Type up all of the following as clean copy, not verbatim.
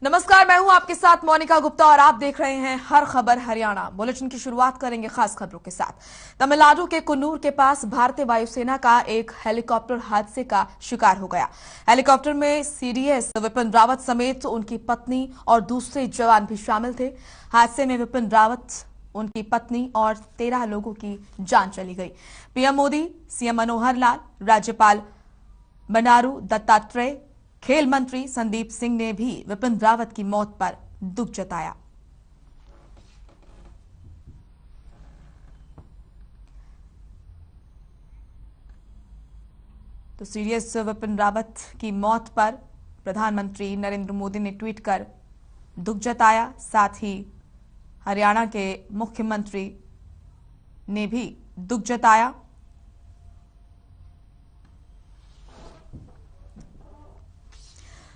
नमस्कार, मैं हूं आपके साथ मोनिका गुप्ता और आप देख रहे हैं हर खबर हरियाणा। बुलेटिन की शुरुआत करेंगे खास खबरों के साथ। तमिलनाडु के कुन्नूर के पास भारतीय वायुसेना का एक हेलीकॉप्टर हादसे का शिकार हो गया। हेलीकॉप्टर में सीडीएस विपिन रावत समेत उनकी पत्नी और दूसरे जवान भी शामिल थे। हादसे में विपिन रावत, उनकी पत्नी और 13 लोगों की जान चली गई। पीएम मोदी, सीएम मनोहर लाल, राज्यपाल बंडारू दत्तात्रेय, खेल मंत्री संदीप सिंह ने भी विपिन रावत की मौत पर दुख जताया। तो सीडीएस विपिन रावत की मौत पर प्रधानमंत्री नरेंद्र मोदी ने ट्वीट कर दुख जताया। साथ ही हरियाणा के मुख्यमंत्री ने भी दुख जताया।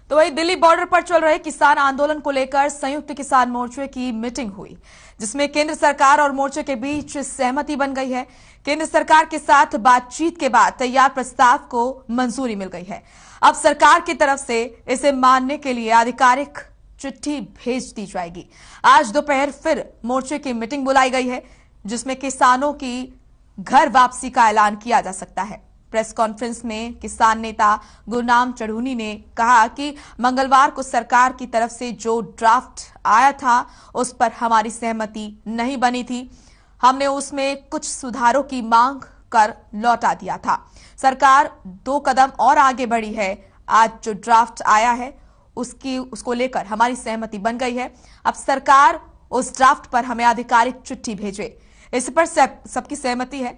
तो वही दिल्ली बॉर्डर पर चल रहे किसान आंदोलन को लेकर संयुक्त किसान मोर्चे की मीटिंग हुई, जिसमें केंद्र सरकार और मोर्चे के बीच सहमति बन गई है। केंद्र सरकार के साथ बातचीत के बाद तैयार प्रस्ताव को मंजूरी मिल गई है। अब सरकार की तरफ से इसे मानने के लिए आधिकारिक चिट्ठी भेज दी जाएगी। आज दोपहर फिर मोर्चे की मीटिंग बुलाई गई है, जिसमें किसानों की घर वापसी का ऐलान किया जा सकता है। प्रेस कॉन्फ्रेंस में किसान नेता गुरनाम चढ़ूनी ने कहा कि मंगलवार को सरकार की तरफ से जो ड्राफ्ट आया था उस पर हमारी सहमति नहीं बनी थी। हमने उसमें कुछ सुधारों की मांग कर लौटा दिया था। सरकार 2 कदम और आगे बढ़ी है। आज जो ड्राफ्ट आया है उसको लेकर हमारी सहमति बन गई है। अब सरकार उस ड्राफ्ट पर हमें आधिकारिक चिट्ठी भेजे, इस पर सबकी सहमति है।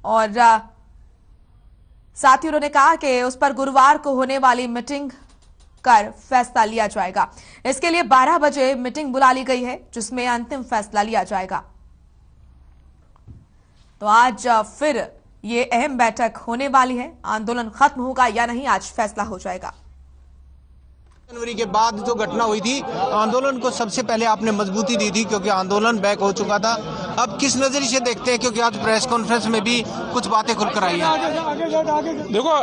और साथ ही उन्होंने कहा कि उस पर गुरुवार को होने वाली मीटिंग कर फैसला लिया जाएगा। इसके लिए 12 बजे मीटिंग बुला ली गई है, जिसमें अंतिम फैसला लिया जाएगा। तो आज फिर ये अहम बैठक होने वाली है। आंदोलन खत्म होगा या नहीं, आज फैसला हो जाएगा। जनवरी के बाद जो घटना हुई थी, आंदोलन को सबसे पहले आपने मजबूती दी थी, क्योंकि आंदोलन बैक हो चुका था। अब किस नजरिए से देखते हैं, क्योंकि आज प्रेस कॉन्फ्रेंस में भी कुछ बातें खुलकर आई हैं। देखो,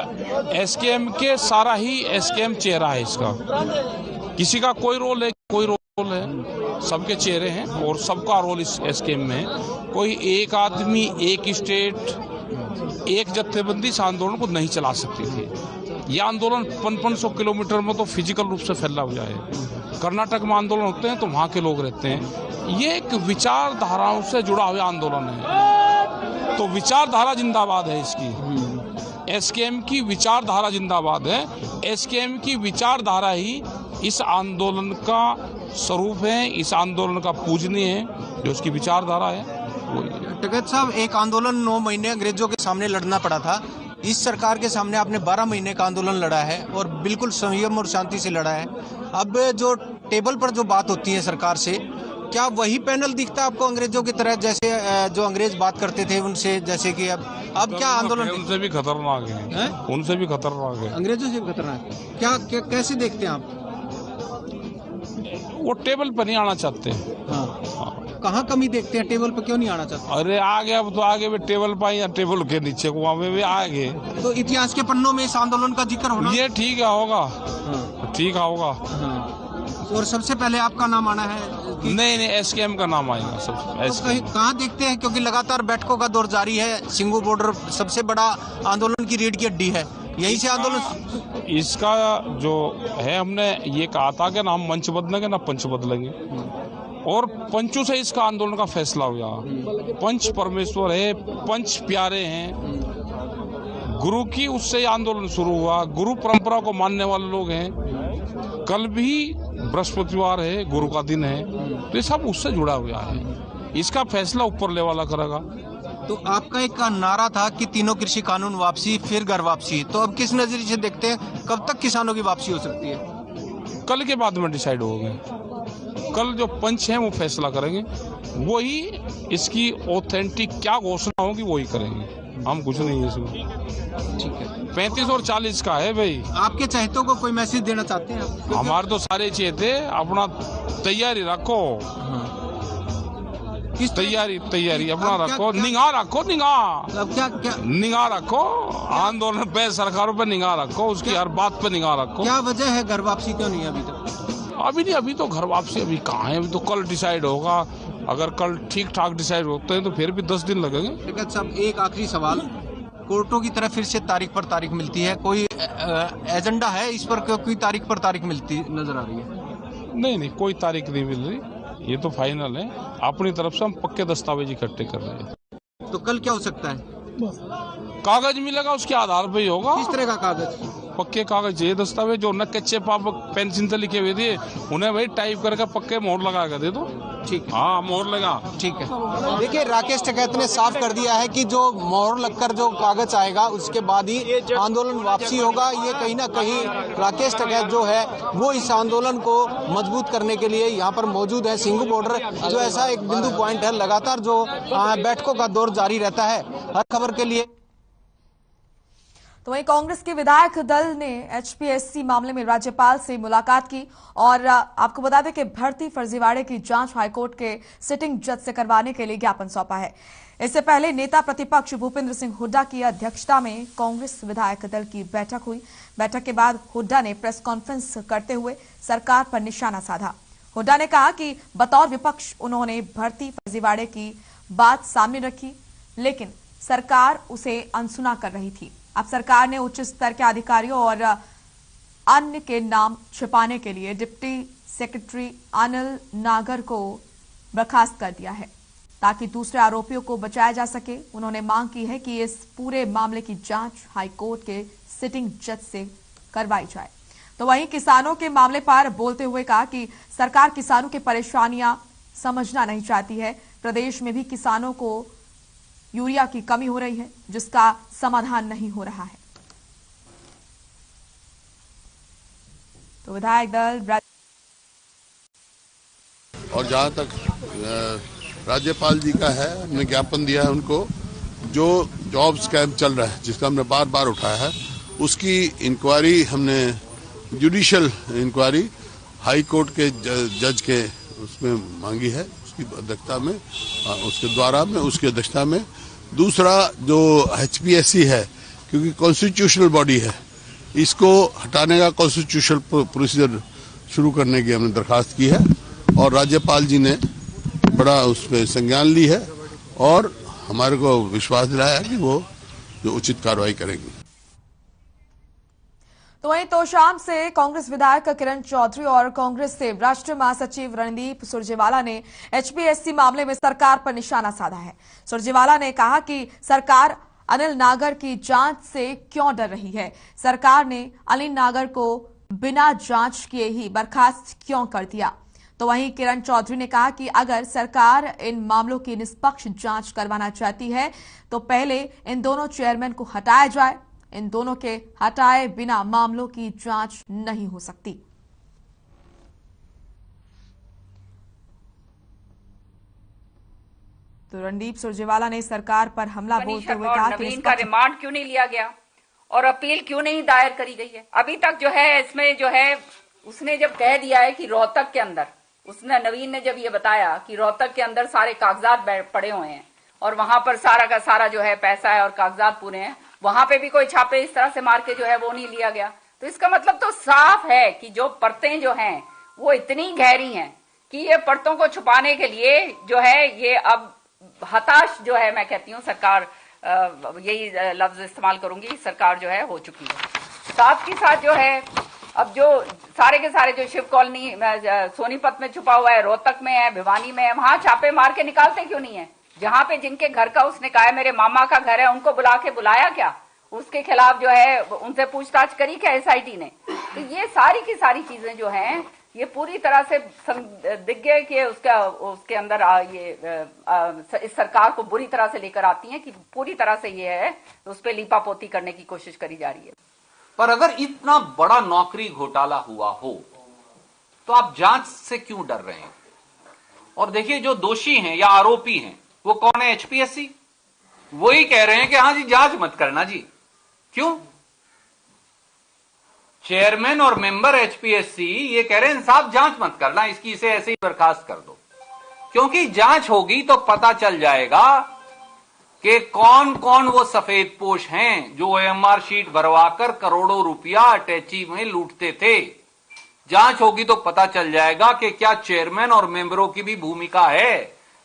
एसकेएम के सारा ही एसकेएम चेहरा है इसका। किसी का कोई रोल है, कोई रोल है, सबके चेहरे हैं और सबका रोल इस एसकेएम में है। कोई एक आदमी, एक स्टेट, एक जत्थेबंदी इस आंदोलन को नहीं चला सकती थी। यह आंदोलन 500 किलोमीटर में तो फिजिकल रूप से फैला हुआ है। कर्नाटक में आंदोलन होते हैं तो वहाँ के लोग रहते हैं। ये एक विचारधाराओं से जुड़ा हुआ आंदोलन है, तो विचारधारा जिंदाबाद है इसकी। एसकेएम की विचारधारा जिंदाबाद है। एसकेएम की विचारधारा ही इस आंदोलन का स्वरूप है, इस आंदोलन का पूजनीय है। जो उसकी विचारधारा है टिकैत साहब, एक आंदोलन 9 महीने अंग्रेजों के सामने लड़ना पड़ा था। इस सरकार के सामने आपने 12 महीने का आंदोलन लड़ा है और बिल्कुल संयम और शांति से लड़ा है। अब जो टेबल पर जो बात होती है सरकार से, क्या वही पैनल दिखता है आपको अंग्रेजों की तरह, जैसे जो अंग्रेज बात करते थे उनसे, जैसे कि अब क्या आंदोलन उनसे भी खतरनाक है, उनसे भी खतरनाक है, अंग्रेजों से भी खतरनाक है? क्या कैसे देखते हैं आप? वो टेबल पर नहीं आना चाहते। हाँ। कहाँ कमी देखते हैं, टेबल पर क्यों नहीं आना चाहते? अरे आगे, अब तो आगे भी टेबल पर या टेबल के नीचे कुआं में भी आगे। तो इतिहास के पन्नों में इस आंदोलन का जिक्र होना, ये ठीक है, होगा। हाँ। ठीक होगा। हाँ। और सबसे पहले आपका नाम आना है कि... नहीं, एसकेएम का नाम आएगा सब। तो कहाँ देखते हैं, क्योंकि लगातार बैठकों का दौर जारी है। सिंगू बॉर्डर सबसे बड़ा आंदोलन की रीढ़ की हड्डी है, यहीं से आंदोलन इसका जो है, हमने ये कहा था कि ना हम मंच बदलेंगे ना पंच बदलेंगे, और पंचों से इसका आंदोलन का फैसला हुआ। पंच परमेश्वर है, पंच प्यारे हैं, गुरु की उससे आंदोलन शुरू हुआ। गुरु परंपरा को मानने वाले लोग हैं। कल भी बृहस्पतिवार है, गुरु का दिन है, तो ये सब उससे जुड़ा हुआ है। इसका फैसला ऊपर ले वाला करेगा। तो आपका एक नारा था कि तीनों कृषि कानून वापसी, फिर घर वापसी। तो अब किस नजरिए से देखते हैं, कब तक किसानों की वापसी हो सकती है? कल के बाद में डिसाइड होगा। कल जो पंच हैं वो फैसला करेंगे, वही इसकी ऑथेंटिक क्या घोषणा होगी वही करेंगे। हम कुछ नहीं है इसमें। ठीक है। 35 और 40 का है भाई। आपके चाहतों को कोई मैसेज देना चाहते हैं? हमारे तो सारे चेहते अपना तैयारी रखो। तैयारी अपना रखो, निगाह रखो, निगाह। अब क्या निगाह रखो, आंदोलन पे, सरकारों पे निगाह रखो, उसकी हर बात पे निगाह रखो। क्या वजह है घर वापसी क्यों नहीं है अभी तक? अभी नहीं, अभी तो घर वापसी अभी कहाँ है, अभी तो कल डिसाइड होगा। अगर कल ठीक ठाक डिसाइड होते हैं तो फिर भी 10 दिन लगेंगे। टिकैत साहब, एक आखिरी सवाल, कोर्टों की तरफ फिर से तारीख पर तारीख मिलती है, कोई एजेंडा है इस पर, कोई तारीख पर तारीख मिलती नजर आ रही है? नहीं, कोई तारीख नहीं मिल रही, ये तो फाइनल है। अपनी तरफ से हम पक्के दस्तावेज इकट्ठे कर रहे हैं। तो कल क्या हो सकता है? कागज मिलेगा, उसके आधार पर ही होगा। किस तरह का कागज? पक्के कागज, ये दस्तावेज जो न कच्चे पाप पेंसिल से लिखे हुए थे उन्हें भाई टाइप करके पक्के मोहर लगा कर दे दो। ठीक, हाँ मोहर लगा। ठीक है। देखिए, राकेश टिकैत ने साफ कर दिया है कि जो मोहर लगकर जो कागज आएगा उसके बाद ही आंदोलन वापसी होगा। ये कहीं ना कहीं राकेश टिकैत जो है वो इस आंदोलन को मजबूत करने के लिए यहाँ पर मौजूद है। सिंघू बॉर्डर जो ऐसा एक बिंदु पॉइंट है, लगातार जो बैठकों का दौर जारी रहता है। हर खबर के लिए तो वहीं कांग्रेस के विधायक दल ने एचपीएससी मामले में राज्यपाल से मुलाकात की और आपको बता दें कि भर्ती फर्जीवाड़े की जांच हाईकोर्ट के सिटिंग जज से करवाने के लिए ज्ञापन सौंपा है। इससे पहले नेता प्रतिपक्ष भूपेंद्र सिंह हुड्डा की अध्यक्षता में कांग्रेस विधायक दल की बैठक हुई। बैठक के बाद हुड्डा ने प्रेस कॉन्फ्रेंस करते हुए सरकार पर निशाना साधा। हुड्डा ने कहा कि बतौर विपक्ष उन्होंने भर्ती फर्जीवाड़े की बात सामने रखी, लेकिन सरकार उसे अनसुना कर रही थी। अब सरकार ने उच्च स्तर के अधिकारियों और अन्य के नाम छिपाने के लिए डिप्टी सेक्रेटरी अनिल नागर को बर्खास्त कर दिया है ताकि दूसरे आरोपियों को बचाया जा सके। उन्होंने मांग की है कि इस पूरे मामले की जांच हाईकोर्ट के सिटिंग जज से करवाई जाए। तो वहीं किसानों के मामले पर बोलते हुए कहा कि सरकार किसानों की परेशानियां समझना नहीं चाहती है। प्रदेश में भी किसानों को यूरिया की कमी हो रही है, जिसका समाधान नहीं हो रहा है। तो विधायक दल और जहां तक राज्यपाल जी का है, हमने ज्ञापन दिया है उनको, जो जॉब स्कैम चल रहा है जिसका हमने बार बार उठाया है, उसकी इंक्वायरी हमने जुडिशियल इंक्वायरी हाई कोर्ट के जज के उसमें मांगी है, उसकी अध्यक्षता में, उसके द्वारा में, उसकी अध्यक्षता में। दूसरा जो एचपीएससी है, क्योंकि कॉन्स्टिट्यूशनल बॉडी है, इसको हटाने का कॉन्स्टिट्यूशनल प्रोसीजर शुरू करने की हमने दरखास्त की है और राज्यपाल जी ने बड़ा उस पर संज्ञान ली है और हमारे को विश्वास दिलाया है कि वो जो उचित कार्रवाई करेंगे। तो वहीं तोशाम से कांग्रेस विधायक किरण चौधरी और कांग्रेस से राष्ट्रीय महासचिव रणदीप सुरजेवाला ने एचपीएससी मामले में सरकार पर निशाना साधा है। सुरजेवाला ने कहा कि सरकार अनिल नागर की जांच से क्यों डर रही है, सरकार ने अनिल नागर को बिना जांच किए ही बर्खास्त क्यों कर दिया। तो वहीं किरण चौधरी ने कहा कि अगर सरकार इन मामलों की निष्पक्ष जांच करवाना चाहती है तो पहले इन दोनों चेयरमैन को हटाया जाए। इन दोनों के हटाए बिना मामलों की जांच नहीं हो सकती। तो रणदीप सुरजेवाला ने सरकार पर हमला बोलते हुए कहा कि नवीन का रिमांड क्यों नहीं लिया गया और अपील क्यों नहीं दायर करी गई है अभी तक। जो है इसमें जो है उसने जब कह दिया है कि रोहतक के अंदर, उसने नवीन ने जब ये बताया कि रोहतक के अंदर सारे कागजात पड़े हुए हैं और वहां पर सारा का सारा जो है पैसा है और कागजात पूरे हैं, वहां पे भी कोई छापे इस तरह से मार के जो है वो नहीं लिया गया। तो इसका मतलब तो साफ है कि जो परतें जो हैं वो इतनी गहरी हैं कि ये परतों को छुपाने के लिए जो है ये अब हताश जो है, मैं कहती हूँ सरकार, यही लफ्ज इस्तेमाल करूंगी, सरकार जो है हो चुकी है। साथ ही साथ जो है अब जो सारे के सारे जो शिव कॉलोनी सोनीपत में छुपा हुआ है, रोहतक में है, भिवानी में है, वहां छापे मार के निकालते क्यों नहीं है। जहां पे जिनके घर का उसने कहा है मेरे मामा का घर है, उनको बुलाया क्या, उसके खिलाफ जो है उनसे पूछताछ करी क्या एसआईटी ने। तो ये सारी की सारी चीजें जो हैं ये पूरी तरह से दिग्गज के उसके अंदर इस सरकार को बुरी तरह से लेकर आती हैं कि पूरी तरह से ये है उस पर लीपापोती करने की कोशिश करी जा रही है। पर अगर इतना बड़ा नौकरी घोटाला हुआ हो तो आप जांच से क्यों डर रहे हैं। और देखिए जो दोषी हैं या आरोपी हैं वो कौन है, एचपीएससी। वही कह रहे हैं कि हाँ जी जांच मत करना जी। क्यों? चेयरमैन और मेंबर एचपीएससी ये कह रहे हैं साहब जांच मत करना, इसकी इसे ऐसे ही बर्खास्त कर दो, क्योंकि जांच होगी तो पता चल जाएगा कि कौन कौन वो सफेद पोश हैं जो ओएमआर शीट भरवाकर करोड़ों रुपया अटैची में लूटते थे। जांच होगी तो पता चल जाएगा कि क्या चेयरमैन और मेंबरों की भी भूमिका है।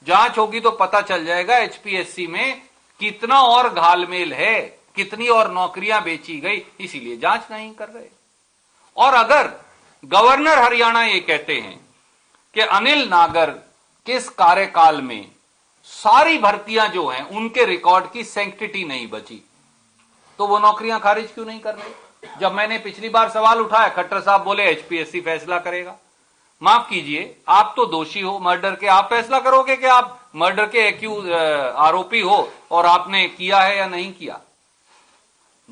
जांच होगी तो पता चल जाएगा एचपीएससी में कितना और घालमेल है, कितनी और नौकरियां बेची गई, इसीलिए जांच नहीं कर रहे। और अगर गवर्नर हरियाणा ये कहते हैं कि अनिल नागर के इस कार्यकाल में सारी भर्तियां जो हैं उनके रिकॉर्ड की सैंक्टिटी नहीं बची, तो वो नौकरियां खारिज क्यों नहीं कर रहे? जब मैंने पिछली बार सवाल उठाया, खट्टर साहब बोले एचपीएससी फैसला करेगा। माफ कीजिए, आप तो दोषी हो मर्डर के, आप फैसला करोगे कि आप मर्डर के आरोपी हो और आपने किया है या नहीं किया?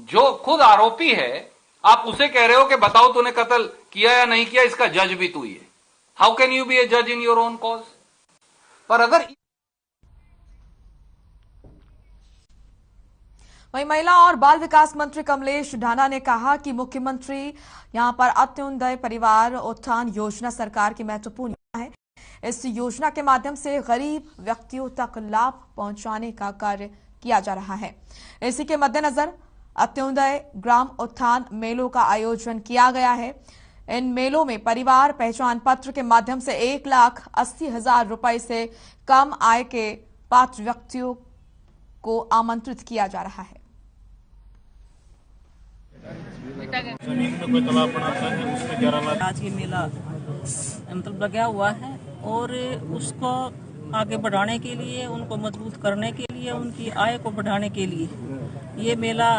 जो खुद आरोपी है आप उसे कह रहे हो कि बताओ तूने कत्ल किया या नहीं किया, इसका जज भी तू ही है। हाउ कैन यू बी ए जज इन योर ओन कॉज? पर अगर वहीं महिला और बाल विकास मंत्री कमलेश ढांडा ने कहा कि मुख्यमंत्री यहां पर अंत्योदय परिवार उत्थान योजना सरकार की महत्वपूर्ण योजना है। इस योजना के माध्यम से गरीब व्यक्तियों तक लाभ पहुंचाने का कार्य किया जा रहा है। इसी के मद्देनजर अंत्योदय ग्राम उत्थान मेलों का आयोजन किया गया है। इन मेलों में परिवार पहचान पत्र के माध्यम से 1,80,000 रुपए से कम आय के पात्र व्यक्तियों को आमंत्रित किया जा रहा है। जमीन में कोई तालाब बनाता है उसमें 11 लाख। आज ये मेला मतलब लगा हुआ है और उसको आगे बढ़ाने के लिए, उनको मजबूत करने के लिए, उनकी आय को बढ़ाने के लिए ये मेला,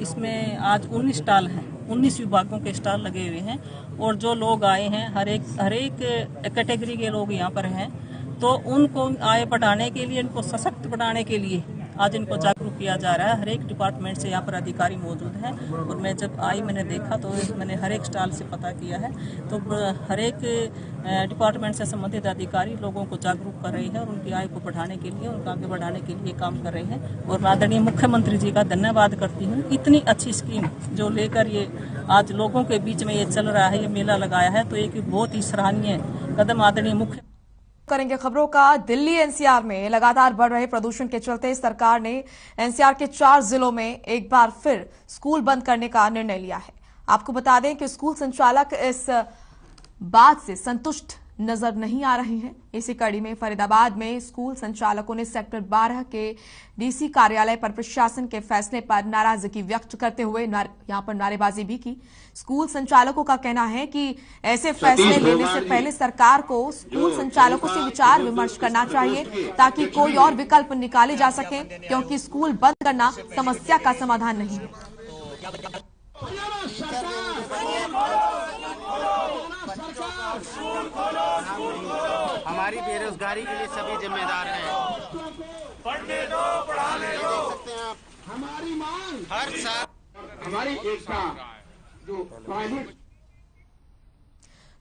इसमें आज 19 स्टॉल हैं, 19 विभागों के स्टॉल लगे हुए हैं और जो लोग आए हैं हर एक कैटेगरी के लोग यहाँ पर हैं, तो उनको आय बढ़ाने के लिए, इनको सशक्त बनाने के लिए आज इनको जागरूक किया जा रहा है। हर एक डिपार्टमेंट से यहाँ पर अधिकारी मौजूद हैं और मैं जब आई मैंने देखा तो मैंने हर एक स्टॉल से पता किया है, तो हर एक डिपार्टमेंट से संबंधित अधिकारी लोगों को जागरूक कर रहे हैं और उनकी आय को बढ़ाने के लिए, उनको आगे बढ़ाने के लिए काम कर रहे हैं। और आदरणीय मुख्यमंत्री जी का धन्यवाद करती हूँ, इतनी अच्छी स्कीम जो लेकर ये आज लोगों के बीच में ये चल रहा है, ये मेला लगाया है, तो एक बहुत ही सराहनीय कदम आदरणीय मुख्य करेंगे। खबरों का दिल्ली एनसीआर में लगातार बढ़ रहे प्रदूषण के चलते सरकार ने एनसीआर के 4 जिलों में एक बार फिर स्कूल बंद करने का निर्णय लिया है। आपको बता दें कि स्कूल संचालक इस बात से संतुष्ट नजर नहीं आ रहे हैं। इसी कड़ी में फरीदाबाद में स्कूल संचालकों ने सेक्टर 12 के डीसी कार्यालय पर प्रशासन के फैसले पर नाराजगी व्यक्त करते हुए यहां पर नारेबाजी भी की। स्कूल संचालकों का कहना है कि ऐसे फैसले लेने से पहले सरकार को स्कूल संचालकों से विचार विमर्श करना चाहिए ताकि कोई और विकल्प निकाले जा सके, क्योंकि स्कूल बंद करना समस्या का समाधान नहीं है। हमारी बेरोजगारी के लिए सभी जिम्मेदार हैं। पढ़ने दो, पढ़ाने दो। देख सकते हैं आप, हमारी मांग हर साल हमारी एकता जो प्राइवेट।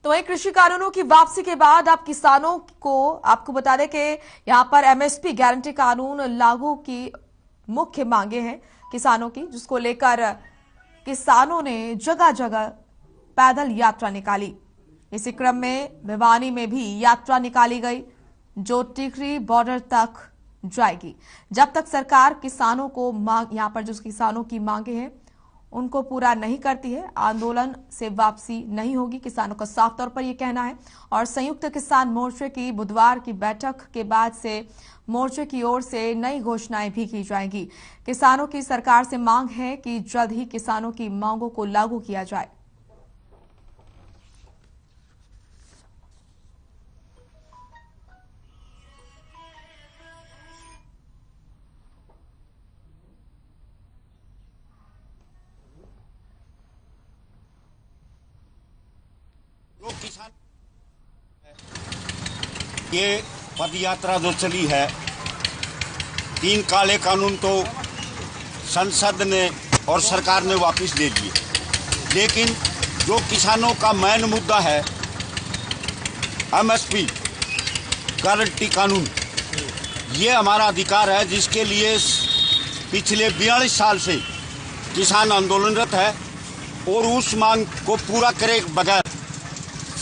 तो वहीं कृषि कानूनों की वापसी के बाद अब किसानों को आपको बता दें कि यहां पर एमएसपी गारंटी कानून लागू की मुख्य मांगे हैं किसानों की, जिसको लेकर किसानों ने जगह जगह पैदल यात्रा निकाली। इसी क्रम में भिवानी में भी यात्रा निकाली गई जो टिकरी बॉर्डर तक जाएगी। जब तक सरकार किसानों को यहां पर जो किसानों की मांगे हैं उनको पूरा नहीं करती है, आंदोलन से वापसी नहीं होगी, किसानों का साफ तौर पर यह कहना है। और संयुक्त किसान मोर्चे की बुधवार की बैठक के बाद से मोर्चे की ओर से नई घोषणाएं भी की जाएंगी। किसानों की सरकार से मांग है कि जल्द ही किसानों की मांगों को लागू किया जाए। ये पद यात्रा जो चली है, 3 काले कानून तो संसद ने और सरकार ने वापस ले लिए, लेकिन जो किसानों का मेन मुद्दा है एमएसपी गारंटी कानून, ये हमारा अधिकार है जिसके लिए पिछले 42 साल से किसान आंदोलनरत है और उस मांग को पूरा करे बगैर,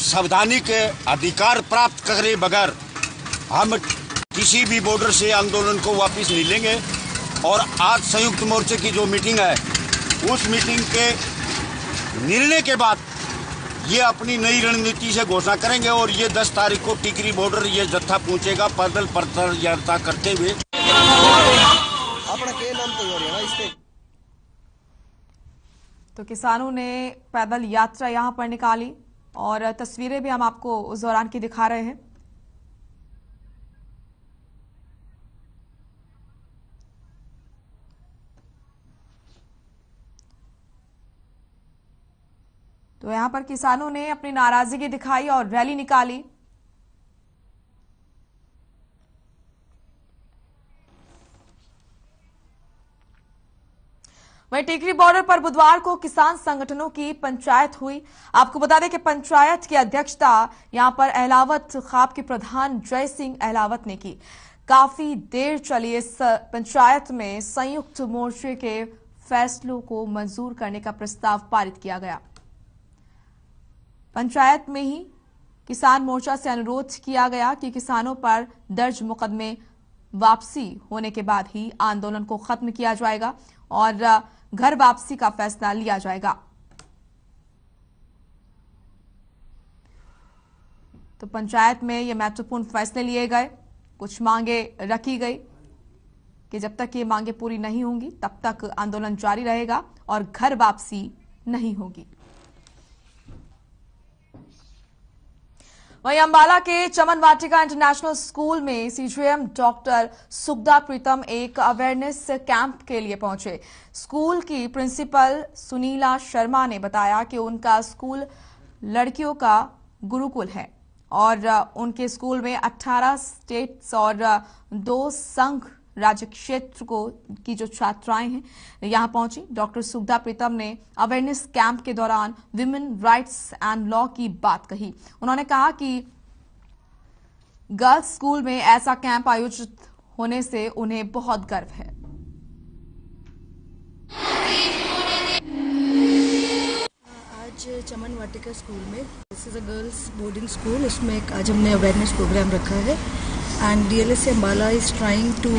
संवैधानिक अधिकार प्राप्त करे बगैर हम किसी भी बॉर्डर से आंदोलन को वापस नहीं लेंगे। और आज संयुक्त मोर्चे की जो मीटिंग है, उस मीटिंग के निर्णय के बाद ये अपनी नई रणनीति से घोषणा करेंगे और ये 10 तारीख को टिकरी बॉर्डर ये जत्था पहुंचेगा पैदल पदयात्रा करते हुए। तो किसानों ने पैदल यात्रा यहां पर निकाली और तस्वीरें भी हम आपको उस दौरान की दिखा रहे हैं। तो यहां पर किसानों ने अपनी नाराजगी दिखाई और रैली निकाली। वहीं टिकरी बॉर्डर पर बुधवार को किसान संगठनों की पंचायत हुई। आपको बता दें कि पंचायत की अध्यक्षता यहां पर अहलावत खाप के प्रधान जय सिंह अहलावत ने की। काफी देर चली इस पंचायत में संयुक्त मोर्चे के फैसलों को मंजूर करने का प्रस्ताव पारित किया गया। पंचायत में ही किसान मोर्चा से अनुरोध किया गया कि किसानों पर दर्ज मुकदमे वापसी होने के बाद ही आंदोलन को खत्म किया जाएगा और घर वापसी का फैसला लिया जाएगा। तो पंचायत में ये महत्वपूर्ण फैसले लिए गए। कुछ मांगे रखी गई कि जब तक ये मांगे पूरी नहीं होंगी तब तक आंदोलन जारी रहेगा और घर वापसी नहीं होगी। वहीं अंबाला के चमन वाटिका इंटरनेशनल स्कूल में सीजीएम डॉक्टर सुखदा प्रीतम एक अवेयरनेस कैंप के लिए पहुंचे। स्कूल की प्रिंसिपल सुनीला शर्मा ने बताया कि उनका स्कूल लड़कियों का गुरुकुल है और उनके स्कूल में 18 स्टेट्स और 2 संघ राज्य क्षेत्र को की जो छात्राएं हैं यहां पहुंची। डॉक्टर सुखदा प्रीतम ने अवेयरनेस कैंप के दौरान विमेन राइट्स एंड लॉ की बात कही। उन्होंने कहा कि गर्ल्स स्कूल में ऐसा कैंप आयोजित होने से उन्हें बहुत गर्व है। आज चमन वाटिका स्कूल में, this is a girls boarding school, उसमें आज हमने अवेयरनेस प्रोग्राम रखा है। And DLSA Ambala is trying to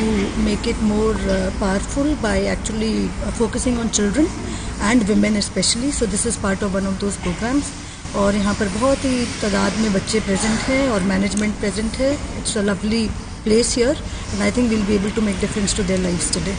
make it more powerful by actually focusing on children and women especially. So this is part of one of those programs. और यहाँ पर बहुत ही तादाद में बच्चे प्रेजेंट हैं और मैनेजमेंट प्रेजेंट है। It's a lovely place here and I think we'll be able to make difference to their lives today.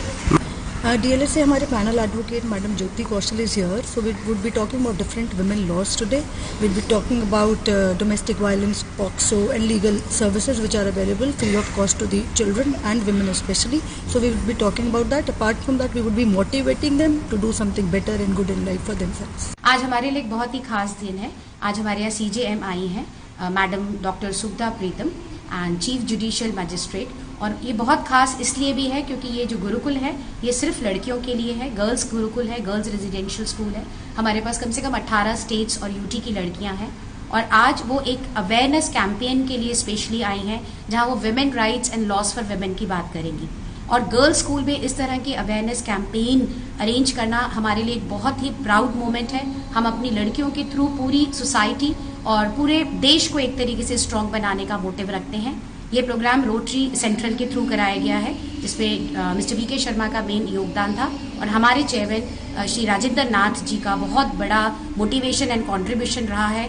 DLSA हमारे panel advocate madam Jyoti Kaushal is here, so we would be talking about different women laws today. We'll be talking about domestic violence, POCSO and legal services which are available free of cost to the children and women especially. So we will be talking about that. Apart from that, we would be motivating them to do something better and good in life for themselves. आज हमारे लिए एक बहुत ही खास दिन है। आज हमारे यहाँ CJM आई हैं madam doctor Sukhada Pritam and chief judicial magistrate. और ये बहुत खास इसलिए भी है क्योंकि ये जो गुरुकुल है ये सिर्फ लड़कियों के लिए है, गर्ल्स गुरुकुल है, गर्ल्स रेजिडेंशियल स्कूल है। हमारे पास कम से कम 18 स्टेट्स और यूटी की लड़कियां हैं और आज वो एक अवेयरनेस कैंपेन के लिए स्पेशली आई हैं जहां वो women rights and loss for women की बात करेंगी। और गर्ल्स स्कूल में इस तरह की अवेयरनेस कैंपेन अरेंज करना हमारे लिए एक बहुत ही प्राउड मोमेंट है। हम अपनी लड़कियों के थ्रू पूरी सोसाइटी और पूरे देश को एक तरीके से स्ट्रॉन्ग बनाने का मोटिव रखते हैं। ये प्रोग्राम रोटरी सेंट्रल के थ्रू कराया गया है जिसमें मिस्टर BK शर्मा का मेन योगदान था और हमारे चेयरमैन श्री राजेंद्र नाथ जी का बहुत बड़ा मोटिवेशन एंड कंट्रीब्यूशन रहा है।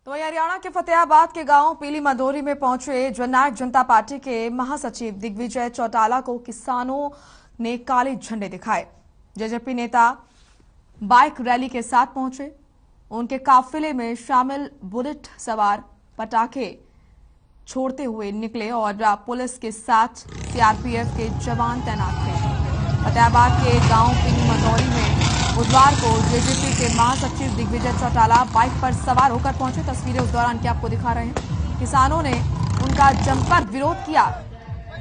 तो हरियाणा के फतेहाबाद के गांव पीली मदोरी में पहुंचे जननायक जनता पार्टी के महासचिव दिग्विजय चौटाला को किसानों ने काले झंडे दिखाए। जेजेपी नेता बाइक रैली के साथ पहुंचे। उनके काफिले में शामिल बुलेट सवार पटाखे छोड़ते हुए निकले और पुलिस के साथ सीआरपीएफ के जवान तैनात थे। फतेहाबाद के गांव पीली मदौरी में बुधवार को जेजेपी के महासचिव दिग्विजय चौटाला बाइक पर सवार होकर पहुंचे। तस्वीरें उस दौरान की आपको दिखा रहे हैं। किसानों ने उनका जमकर विरोध किया।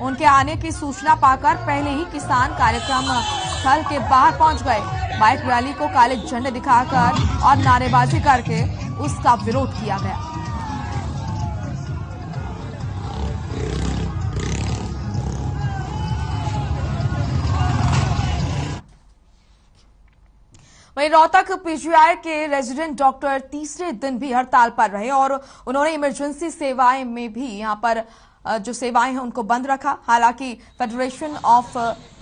उनके आने की सूचना पाकर पहले ही किसान कार्यक्रम स्थल के बाहर पहुंच गए। बाइक रैली को काले झंडे दिखाकर और नारेबाजी करके उसका विरोध किया गया। वहीं रोहतक पीजीआई के रेजिडेंट डॉक्टर तीसरे दिन भी हड़ताल पर रहे और उन्होंने इमरजेंसी सेवाएं में भी यहां पर जो सेवाएं हैं उनको बंद रखा। हालांकि federation of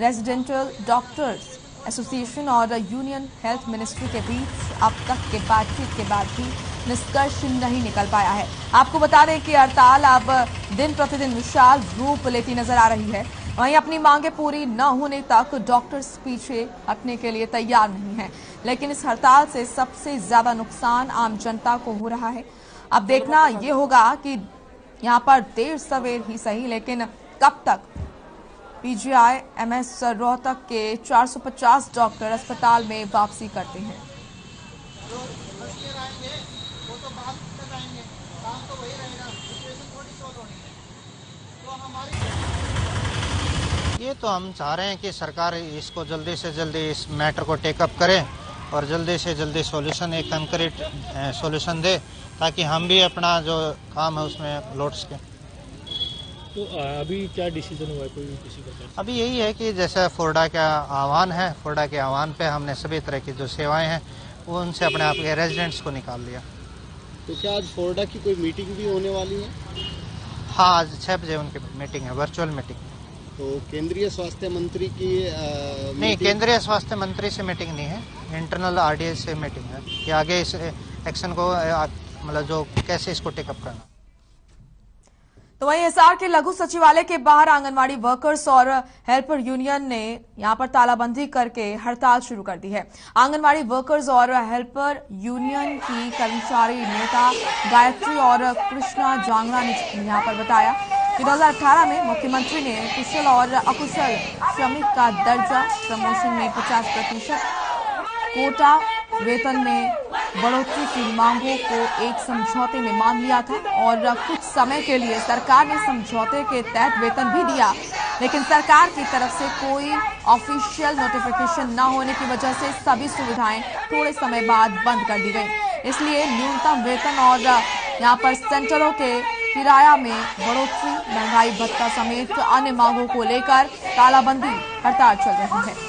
residential doctors association और यूनियन हेल्थ मिनिस्ट्री के बीच अब तक के बातचीत के बाद भी निष्कर्ष नहीं निकल पाया है। आपको बता दें कि हड़ताल अब दिन प्रतिदिन विशाल रूप लेती नजर आ रही है। वहीं अपनी मांगे पूरी न होने तक डॉक्टर्स पीछे हटने के लिए तैयार नहीं हैं। लेकिन इस हड़ताल से सबसे ज्यादा नुकसान आम जनता को हो रहा है। अब देखना ये होगा कि यहाँ पर देर सवेर ही सही, लेकिन कब तक पीजीआई एमएस रोहतक के 450 डॉक्टर अस्पताल में वापसी करते हैं। ये तो हम चाह रहे हैं कि सरकार इसको जल्दी से जल्दी इस मैटर को टेकअप करे और जल्दी से जल्दी सॉल्यूशन, एक कंक्रीट सॉल्यूशन दे, ताकि हम भी अपना जो काम है उसमें लौट सकें। तो अभी क्या डिसीजन हुआ है कोई किसी का? अभी यही है कि जैसे फोर्डा का आह्वान है, फोर्डा के आह्वान पे हमने सभी तरह की जो सेवाएं हैं वो उनसे अपने आप के रेजिडेंट्स को निकाल लिया। तो क्या आज फोर्डा की कोई मीटिंग भी होने वाली है? हाँ, आज 6 बजे उनकी मीटिंग है, वर्चुअल मीटिंग। तो केंद्रीय स्वास्थ्य मंत्री की नहीं, केंद्रीय स्वास्थ्य मंत्री से मीटिंग नहीं है, इंटरनल आरडीएस से मीटिंग है कि आगे इस एक्शन को मतलब जो कैसे इसको टेकअप करना। तो वहीं हिसार के लघु सचिवालय के बाहर आंगनवाड़ी वर्कर्स और हेल्पर यूनियन ने यहां पर तालाबंदी करके हड़ताल शुरू कर दी है। आंगनवाड़ी वर्कर्स और हेल्पर यूनियन की कर्मचारी नेता गायत्री और कृष्णा जांगड़ा ने यहां पर बताया कि 2018 में मुख्यमंत्री ने कुशल और अकुशल श्रमिक का दर्जा, प्रमोशन में 50%, कोटा वेतन में बढ़ोतरी की मांगों को एक समझौते में मान लिया था और कुछ समय के लिए सरकार ने समझौते के तहत वेतन भी दिया, लेकिन सरकार की तरफ से कोई ऑफिशियल नोटिफिकेशन न होने की वजह से सभी सुविधाएं थोड़े समय बाद बंद कर दी गई। इसलिए न्यूनतम वेतन और यहां पर सेंटरों के किराया में बढ़ोतरी, महंगाई भत्ता समेत अन्य मांगों को लेकर तालाबंदी हड़ताल चल रही है।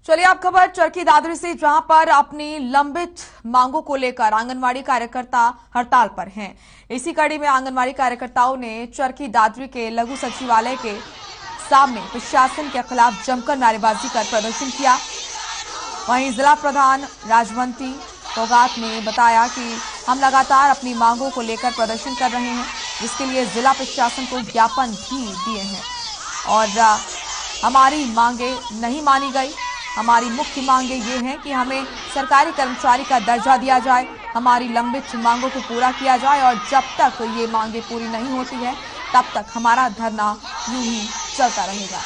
चलिए अब खबर चरखी दादरी से, जहां पर अपनी लंबित मांगों को लेकर आंगनवाड़ी कार्यकर्ता हड़ताल पर हैं। इसी कड़ी में आंगनवाड़ी कार्यकर्ताओं ने चरखी दादरी के लघु सचिवालय के सामने प्रशासन के खिलाफ जमकर नारेबाजी कर प्रदर्शन किया। वहीं जिला प्रधान राजवंती सौगात ने बताया कि हम लगातार अपनी मांगों को लेकर प्रदर्शन कर रहे हैं, जिसके लिए जिला प्रशासन को ज्ञापन भी दिए हैं और हमारी मांगे नहीं मानी गई। हमारी मुख्य मांगे ये हैं कि हमें सरकारी कर्मचारी का दर्जा दिया जाए, हमारी लंबित मांगों को पूरा किया जाए और जब तक ये मांगे पूरी नहीं होती है तब तक हमारा धरना यूं ही चलता रहेगा।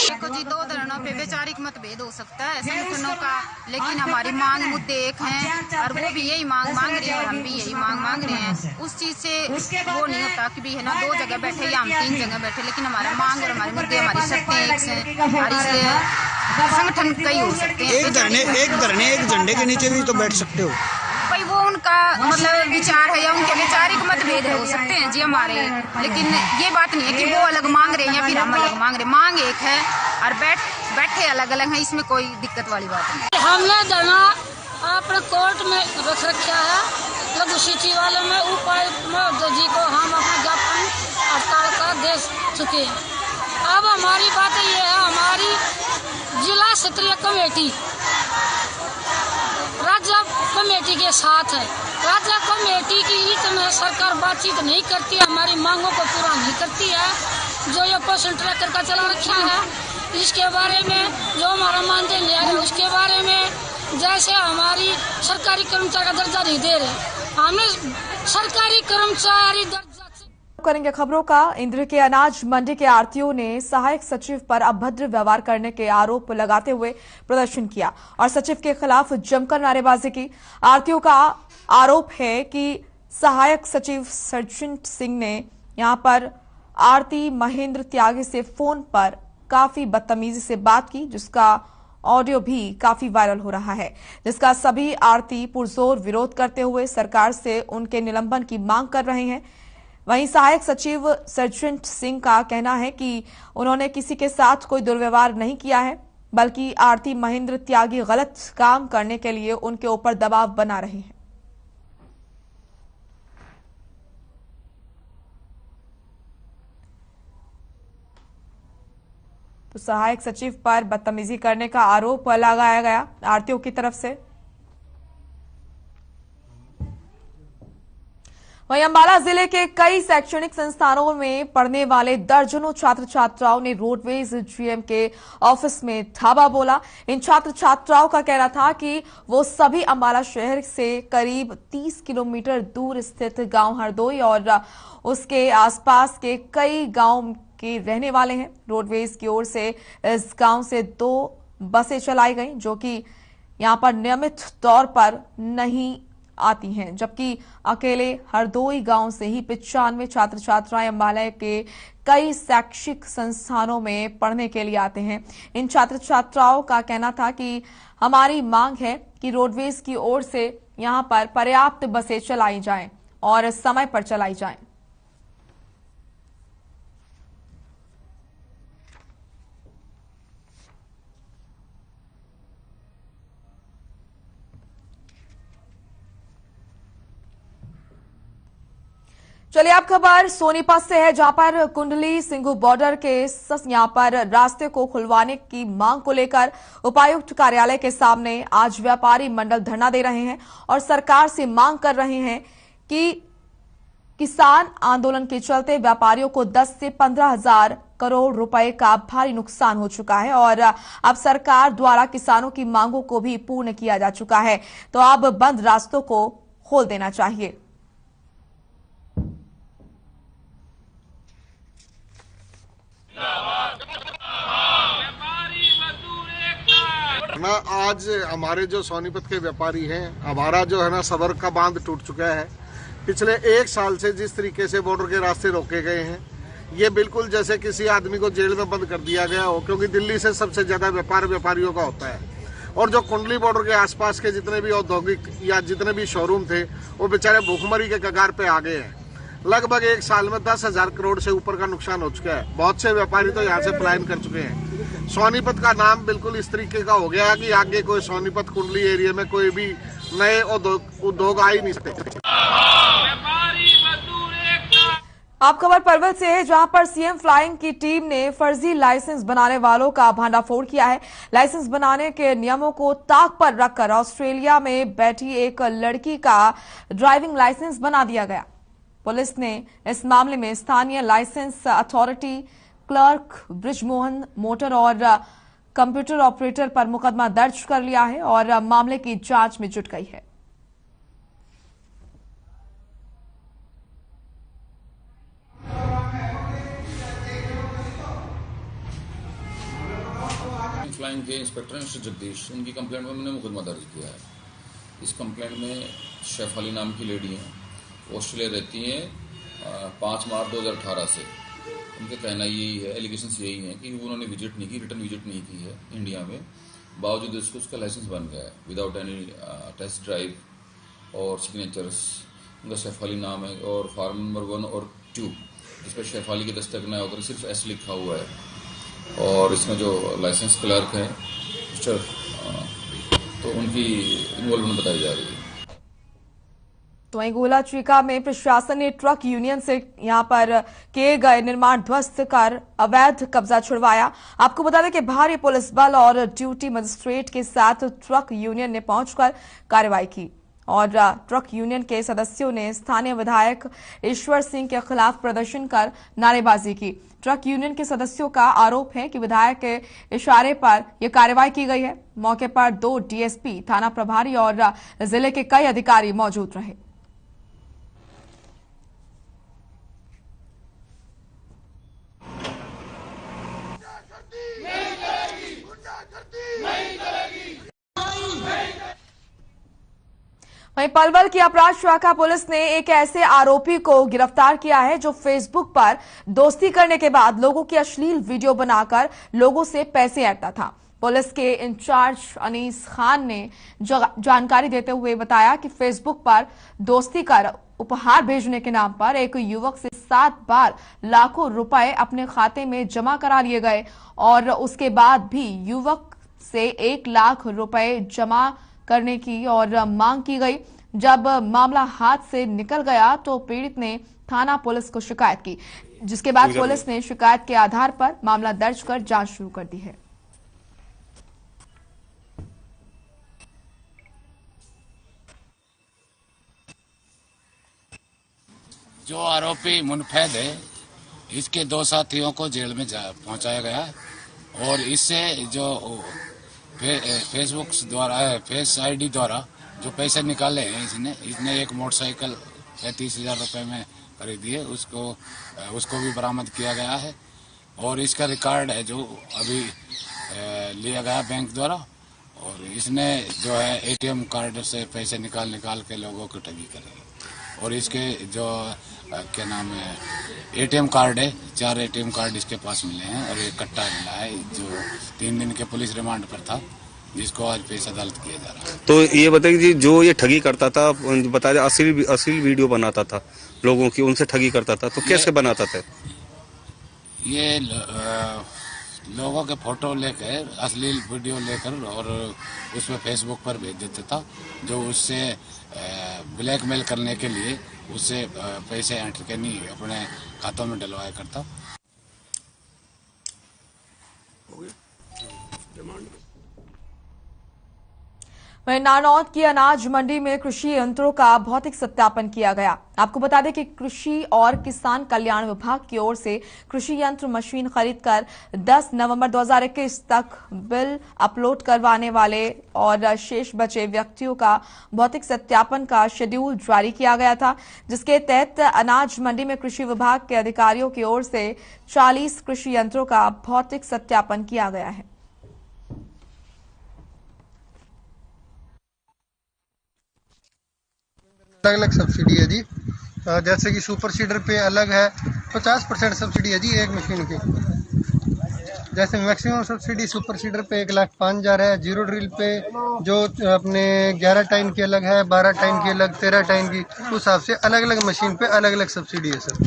देखो जी, 2 धरणों पे वैचारिक मतभेद हो सकता है संगठनों का, लेकिन हमारी मांग मुद्दे एक हैं और वो भी यही मांग मांग रहे हैं और हम भी यही मांग रहे हैं। उस चीज से वो नहीं होता कि भी है ना 2 जगह बैठे या हम 3 जगह बैठे, लेकिन हमारा मांग और हमारे मुद्दे, हमारी शर्तें एक से, और इसलिए संगठन कई हो सकते हैं। एक झंडे के नीचे भी तो बैठ सकते हो भाई, वो उनका मतलब विचार है या उनके वैचारिक मतभेद हो सकते हैं जी हमारे, लेकिन ये बात नहीं है कि वो अलग मांग रहे हैं या फिर हम अलग मांग रहे हैं। मांग एक है और बैठे अलग अलग हैं, इसमें कोई दिक्कत वाली बात नहीं। हमने धरना अपने कोर्ट में रख रखा है, लघु सचिवालय में उपायुक्त महोदय जी को हम अपना ज्ञापन हड़ताल का दे चुके हैं। अब हमारी बात ये है, हमारी जिला स्तरीय कमेटी राज्य कमेटी के साथ है। राज्य कमेटी की इतने सरकार बातचीत नहीं करती है, हमारी मांगों को पूरा नहीं करती है। जो ये पोषण ट्रैकर का चला रखा है, इसके बारे में जो हमारा मानदेय लिया है उसके बारे में, जैसे हमारी सरकारी कर्मचारी का दर्जा नहीं दे रहे, हमें सरकारी कर्मचारी दर्जा करेंगे खबरों का। इंद्र के अनाज मंडी के आरटीओ ने सहायक सचिव पर अभद्र व्यवहार करने के आरोप लगाते हुए प्रदर्शन किया और सचिव के खिलाफ जमकर नारेबाजी की। आरटीओ का आरोप है कि सहायक सचिव सरजंट सिंह ने यहां पर आरती महेंद्र त्यागी से फोन पर काफी बदतमीजी से बात की, जिसका ऑडियो भी काफी वायरल हो रहा है, जिसका सभी आरती पुरजोर विरोध करते हुए सरकार से उनके निलंबन की मांग कर रहे हैं। वहीं सहायक सचिव सर्जेंट सिंह का कहना है कि उन्होंने किसी के साथ कोई दुर्व्यवहार नहीं किया है, बल्कि आरती महेंद्र त्यागी गलत काम करने के लिए उनके ऊपर दबाव बना रहे हैं। तो सहायक सचिव पर बदतमीजी करने का आरोप लगाया गया आरतीओ की तरफ से। वहीं अंबाला जिले के कई शैक्षणिक संस्थानों में पढ़ने वाले दर्जनों छात्र छात्राओं ने रोडवेज जीएम के ऑफिस में धावा बोला। इन छात्र छात्राओं का कहना था कि वो सभी अंबाला शहर से करीब 30 किलोमीटर दूर स्थित गांव हरदोई और उसके आसपास के कई गांव के रहने वाले हैं। रोडवेज की ओर से इस गांव से 2 बसें चलाई गई जो कि यहां पर नियमित तौर पर नहीं आती हैं, जबकि अकेले हरदोई गांव से ही 95 छात्र छात्राएं अंबाला के कई शैक्षिक संस्थानों में पढ़ने के लिए आते हैं। इन छात्र छात्राओं का कहना था कि हमारी मांग है कि रोडवेज की ओर से यहां पर पर्याप्त बसें चलाई जाएं और समय पर चलाई जाएं। चलिए अब खबर सोनीपत से है, जहां पर कुंडली सिंघू बॉर्डर के यहां पर रास्ते को खुलवाने की मांग को लेकर उपायुक्त कार्यालय के सामने आज व्यापारी मंडल धरना दे रहे हैं और सरकार से मांग कर रहे हैं कि किसान आंदोलन के चलते व्यापारियों को 10 से 15 हजार करोड़ रुपए का भारी नुकसान हो चुका है और अब सरकार द्वारा किसानों की मांगों को भी पूर्ण किया जा चुका है, तो अब बंद रास्तों को खोल देना चाहिए। आज हमारे जो सोनीपत के व्यापारी हैं, हमारा जो है ना सबर का बांध टूट चुका है। पिछले 1 साल से जिस तरीके से बॉर्डर के रास्ते रोके गए हैं, ये बिल्कुल जैसे किसी आदमी को जेल में बंद कर दिया गया हो, क्योंकि दिल्ली से सबसे ज्यादा व्यापार व्यापारियों का होता है। और जो कुंडली बॉर्डर के आसपास के जितने भी औद्योगिक या जितने भी शोरूम थे, वो बेचारे भूखमरी के कगार पे आ गए हैं। लगभग 1 साल में 10,000 करोड़ से ऊपर का नुकसान हो चुका है। बहुत से व्यापारी तो यहाँ से पलायन कर चुके हैं। सोनीपत का नाम बिल्कुल इस तरीके का हो गया है कि आगे कोई सोनीपत कुंडली एरिया में कोई भी नए उद्योग आ ही नहीं सकते। आप खबर पलवल से है, जहां पर सीएम फ्लाइंग की टीम ने फर्जी लाइसेंस बनाने वालों का भांडाफोड़ किया है। लाइसेंस बनाने के नियमों को ताक पर रखकर ऑस्ट्रेलिया में बैठी एक लड़की का ड्राइविंग लाइसेंस बना दिया गया। पुलिस ने इस मामले में स्थानीय licence authority clerk Brijmohan motor और कंप्यूटर ऑपरेटर पर मुकदमा दर्ज कर लिया है और मामले की जांच में जुट गई है। फ्लाइंग के इंस्पेक्टर मिस्टर जगदीश, उनकी कंप्लेंट में मैंने मुकदमा दर्ज किया है। इस कंप्लेंट में शेफाली नाम की लेडी हैं, ऑस्ट्रेलिया रहती हैं 5 मार्च 2018 से। उनका कहना यही है, एलिगेशंस यही है कि उन्होंने विजिट नहीं की, रिटर्न विजिट नहीं की है इंडिया में, बावजूद इसको उसका लाइसेंस बन गया है विदाउट एनी टेस्ट ड्राइव और सिग्नेचर्स। उनका शेफाली नाम है और फार्म नंबर 1 और 2 जिस पर शेफाली की दस्तक न होकर सिर्फ एस लिखा हुआ है। और इसमें जो लाइसेंस क्लर्क है मिस्टर, तो उनकी इन्वॉल्वमेंट बताई जा रही है। तो वहीं गोला चीका में प्रशासन ने ट्रक यूनियन से यहां पर किए गए निर्माण ध्वस्त कर अवैध कब्जा छुड़वाया। आपको बता दें कि भारी पुलिस बल और ड्यूटी मजिस्ट्रेट के साथ ट्रक यूनियन ने पहुंचकर कार्रवाई की और ट्रक यूनियन के सदस्यों ने स्थानीय विधायक ईश्वर सिंह के खिलाफ प्रदर्शन कर नारेबाजी की। ट्रक यूनियन के सदस्यों का आरोप है कि विधायक के इशारे पर यह कार्रवाई की गई है। मौके पर 2 डीएसपी, थाना प्रभारी और जिले के कई अधिकारी मौजूद रहे। वहीं पलवल की अपराध शाखा पुलिस ने एक ऐसे आरोपी को गिरफ्तार किया है जो फेसबुक पर दोस्ती करने के बाद लोगों की अश्लील वीडियो बनाकर लोगों से पैसे ऐंठता था। पुलिस के इंचार्ज अनीस खान ने जानकारी देते हुए बताया कि फेसबुक पर दोस्ती कर उपहार भेजने के नाम पर एक युवक से 7 बार लाखों रुपए अपने खाते में जमा करा लिए गए और उसके बाद भी युवक से 1 लाख रुपए जमा करने की और मांग की गई। जब मामला हाथ से निकल गया तो पीड़ित ने थाना पुलिस को शिकायत की, जिसके बाद पुलिस ने शिकायत के आधार पर मामला दर्ज कर जांच शुरू कर दी है। जो आरोपी मुनफैद है, इसके 2 साथियों को जेल में पहुंचाया गया और इससे जो फेसबुक द्वारा फेस आईडी द्वारा जो पैसे निकाले हैं इसने एक मोटरसाइकिल 35,000 रुपए में खरीदी है, उसको भी बरामद किया गया है और इसका रिकॉर्ड है जो अभी लिया गया बैंक द्वारा और इसने जो है एटीएम कार्ड से पैसे निकाल के लोगों को ठगी करी और इसके जो क्या नाम है एटीएम कार्ड है, 4 एटीएम कार्ड इसके पास मिले हैं और एक कट्टा मिला है जो 3 दिन के पुलिस रिमांड पर था, जिसको आज पेश अदालत किया जा रहा है। तो ये बताइए जी, जो ये ठगी करता था, बताया असली वीडियो बनाता था लोगों की, उनसे ठगी करता था, तो कैसे बनाता था? ये लोगों के फोटो लेकर अश्लील वीडियो लेकर और उसमें फेसबुक पर भेज देता था, जो उससे ब्लैकमेल करने के लिए उससे पैसे एंटर करनी अपने खातों में डलवाया करता। वहीं नारनौद की अनाज मंडी में कृषि यंत्रों का भौतिक सत्यापन किया गया। आपको बता दें कि कृषि और किसान कल्याण विभाग की ओर से कृषि यंत्र मशीन खरीदकर 10 नवंबर 2021 तक बिल अपलोड करवाने वाले और शेष बचे व्यक्तियों का भौतिक सत्यापन का शेड्यूल जारी किया गया था, जिसके तहत अनाज मंडी में कृषि विभाग के अधिकारियों की ओर से 40 कृषि यंत्रों का भौतिक सत्यापन किया गया है। अलग अलग सब्सिडी है जी, जैसे कि सुपर सीडर पे अलग है 50% सब्सिडी है जी एक मशीन की। जैसे मैक्सिमम सब्सिडी सुपर सीडर पे 1,05,000 है, जीरो ड्रिल पे जो अपने 11 टाइन की अलग है, 12 टाइन की अलग, 13 टाइन की, उस हिसाब से अलग अलग मशीन पे अलग अलग सब्सिडी है सर।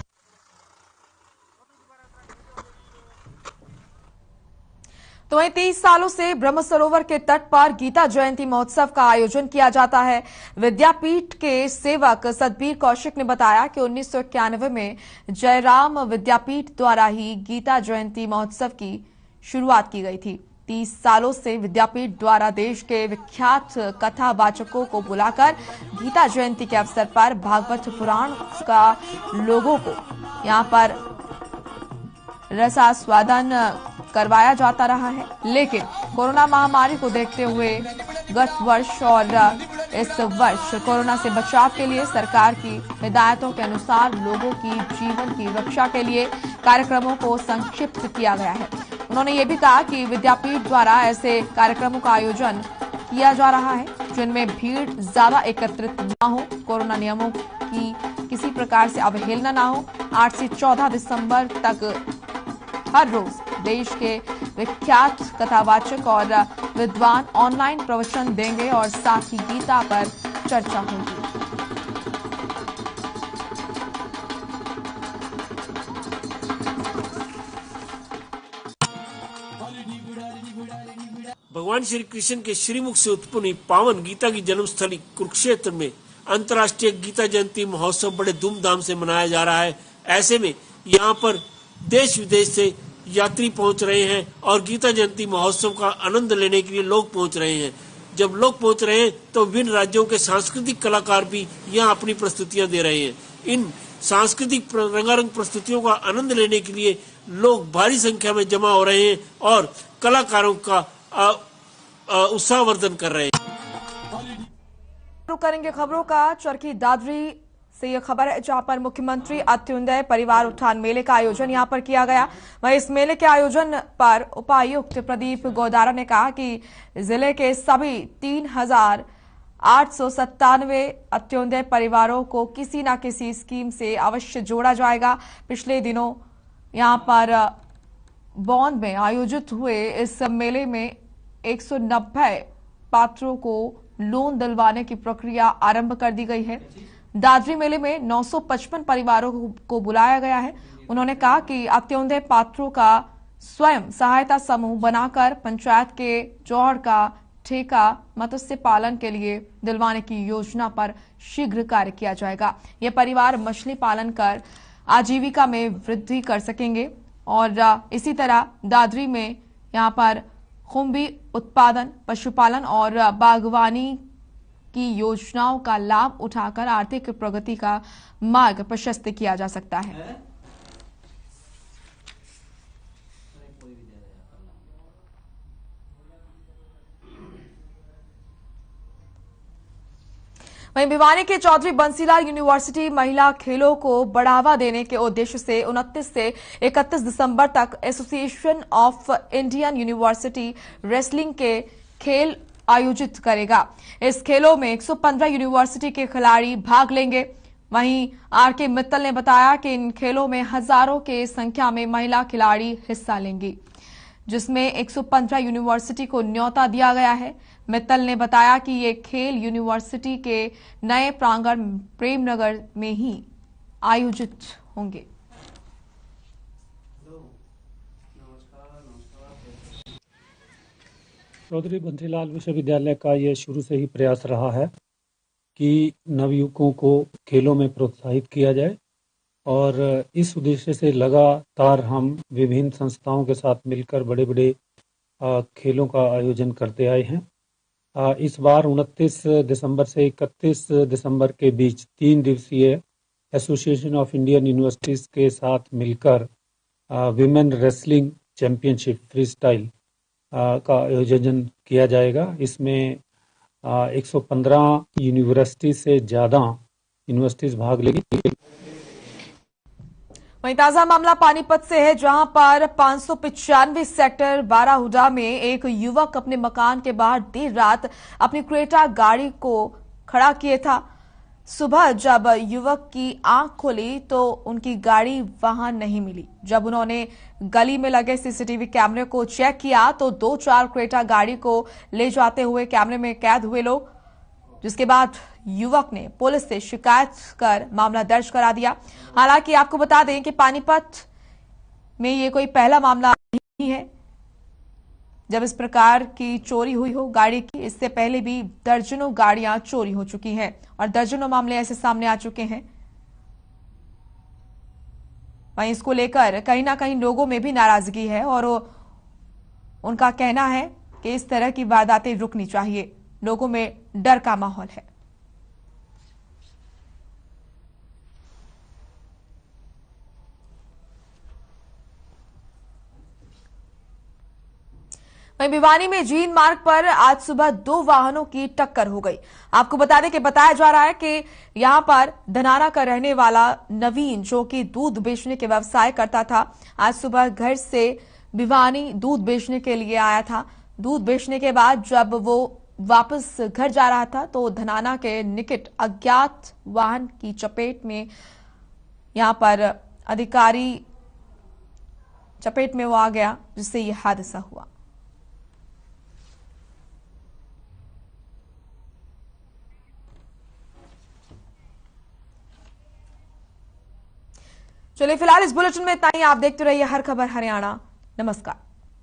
तो वहीं 30 सालों से ब्रह्म सरोवर के तट पर गीता जयंती महोत्सव का आयोजन किया जाता है। विद्यापीठ के सेवक सतबीर कौशिक ने बताया कि 1991 में जयराम विद्यापीठ द्वारा ही गीता जयंती महोत्सव की शुरुआत की गई थी। 30 सालों से विद्यापीठ द्वारा देश के विख्यात कथावाचकों को बुलाकर गीता जयंती के अवसर पर भागवत पुराण का लोगों को यहां पर रसास्वादन करवाया जाता रहा है, लेकिन कोरोना महामारी को देखते हुए गत वर्ष और इस वर्ष कोरोना से बचाव के लिए सरकार की हिदायतों के अनुसार लोगों की जीवन की रक्षा के लिए कार्यक्रमों को संक्षिप्त किया गया है। उन्होंने ये भी कहा कि विद्यापीठ द्वारा ऐसे कार्यक्रमों का आयोजन किया जा रहा है जिनमें भीड़ ज्यादा एकत्रित न हो, कोरोना नियमों की किसी प्रकार से अवहेलना न हो। 8 से 14 दिसंबर तक हर रोज देश के विख्यात कथावाचक और विद्वान ऑनलाइन प्रवचन देंगे और साथ ही गीता पर चर्चा होगी। भगवान श्री कृष्ण के श्रीमुख से उत्पन्न पावन गीता की जन्मस्थली कुरुक्षेत्र में अंतर्राष्ट्रीय गीता जयंती महोत्सव बड़े धूमधाम से मनाया जा रहा है। ऐसे में यहाँ पर देश विदेश से यात्री पहुंच रहे हैं और गीता जयंती महोत्सव का आनंद लेने के लिए लोग पहुंच रहे हैं। जब लोग पहुंच रहे हैं तो विभिन्न राज्यों के सांस्कृतिक कलाकार भी यहाँ अपनी प्रस्तुतियां दे रहे हैं। इन सांस्कृतिक रंगारंग प्रस्तुतियों का आनंद लेने के लिए लोग भारी संख्या में जमा हो रहे हैं और कलाकारों का उत्साहवर्धन कर रहे हैं। शुरू करेंगे खबरों का। चरखी दादरी से यह खबर है जहां पर मुख्यमंत्री अत्युदय परिवार उत्थान मेले का आयोजन यहां पर किया गया। वहीं इस मेले के आयोजन पर उपायुक्त प्रदीप गोदारा ने कहा कि जिले के सभी 3,897 अत्युदय परिवारों को किसी न किसी स्कीम से अवश्य जोड़ा जाएगा। पिछले दिनों यहां पर बौंद में आयोजित हुए इस मेले में 190 पात्रों को लोन दिलवाने की प्रक्रिया आरंभ कर दी गई है। दादरी मेले में 955 परिवारों को बुलाया गया है। उन्होंने कहा कि अत्योदय पात्रों का स्वयं सहायता समूह बनाकर पंचायत के जौहर का ठेका मत्स्य पालन के लिए दिलवाने की योजना पर शीघ्र कार्य किया जाएगा। ये परिवार मछली पालन कर आजीविका में वृद्धि कर सकेंगे और इसी तरह दादरी में यहाँ पर खुम्बी उत्पादन, पशुपालन और बागवानी की योजनाओं का लाभ उठाकर आर्थिक प्रगति का मार्ग प्रशस्त किया जा सकता है। वहीं भिवानी के चौधरी बंसीलाल यूनिवर्सिटी महिला खेलों को बढ़ावा देने के उद्देश्य से 29 से 31 दिसंबर तक association of Indian university wrestling के खेल आयोजित करेगा। इस खेलों में 115 यूनिवर्सिटी के खिलाड़ी भाग लेंगे। वहीं आरके मित्तल ने बताया कि इन खेलों में हजारों के संख्या में महिला खिलाड़ी हिस्सा लेंगी, जिसमें 115 यूनिवर्सिटी को न्योता दिया गया है। मित्तल ने बताया कि ये खेल यूनिवर्सिटी के नए प्रांगण प्रेमनगर में ही आयोजित होंगे। चौधरी बंसीलाल विश्वविद्यालय का ये शुरू से ही प्रयास रहा है कि नवयुवकों को खेलों में प्रोत्साहित किया जाए और इस उद्देश्य से लगातार हम विभिन्न संस्थाओं के साथ मिलकर बड़े बड़े खेलों का आयोजन करते आए हैं। इस बार 29 दिसंबर से 31 दिसंबर के बीच 3 दिवसीय एसोसिएशन ऑफ इंडियन यूनिवर्सिटीज़ के साथ मिलकर women wrestling championship free style का आयोजन किया जाएगा। इसमें 115 यूनिवर्सिटी से ज़्यादा यूनिवर्सिटीज़ भाग लेंगी। वहीं ताजा मामला पानीपत से है, जहां पर 595 सेक्टर बाराहुडा में एक युवक अपने मकान के बाहर देर रात अपनी क्रेटा गाड़ी को खड़ा किए था। सुबह जब युवक की आंख खुली तो उनकी गाड़ी वहां नहीं मिली। जब उन्होंने गली में लगे सीसीटीवी कैमरे को चेक किया तो 2-4 क्रेटा गाड़ी को ले जाते हुए कैमरे में कैद हुए लोग, जिसके बाद युवक ने पुलिस से शिकायत कर मामला दर्ज करा दिया। हालांकि आपको बता दें कि पानीपत में ये कोई पहला मामला नहीं है जब इस प्रकार की चोरी हुई हो गाड़ी की। इससे पहले भी दर्जनों गाड़ियां चोरी हो चुकी हैं और दर्जनों मामले ऐसे सामने आ चुके हैं। वहीं इसको लेकर कहीं ना कहीं लोगों में भी नाराजगी है और उनका कहना है कि इस तरह की वारदातें रुकनी चाहिए। लोगों में डर का माहौल है। वहीं भिवानी में जीन मार्ग पर आज सुबह 2 वाहनों की टक्कर हो गई। आपको बता दें कि बताया जा रहा है कि यहां पर धनारा का रहने वाला नवीन, जो कि दूध बेचने के व्यवसाय करता था, आज सुबह घर से भिवानी दूध बेचने के लिए आया था। दूध बेचने के बाद जब वो वापस घर जा रहा था तो धनाना के निकट अज्ञात वाहन की चपेट में यहां पर अधिकारी चपेट में वो आ गया, जिससे ये हादसा हुआ। चलिए फिलहाल इस बुलेटिन में इतना ही। आप देखते रहिए हर खबर हरियाणा। नमस्कार।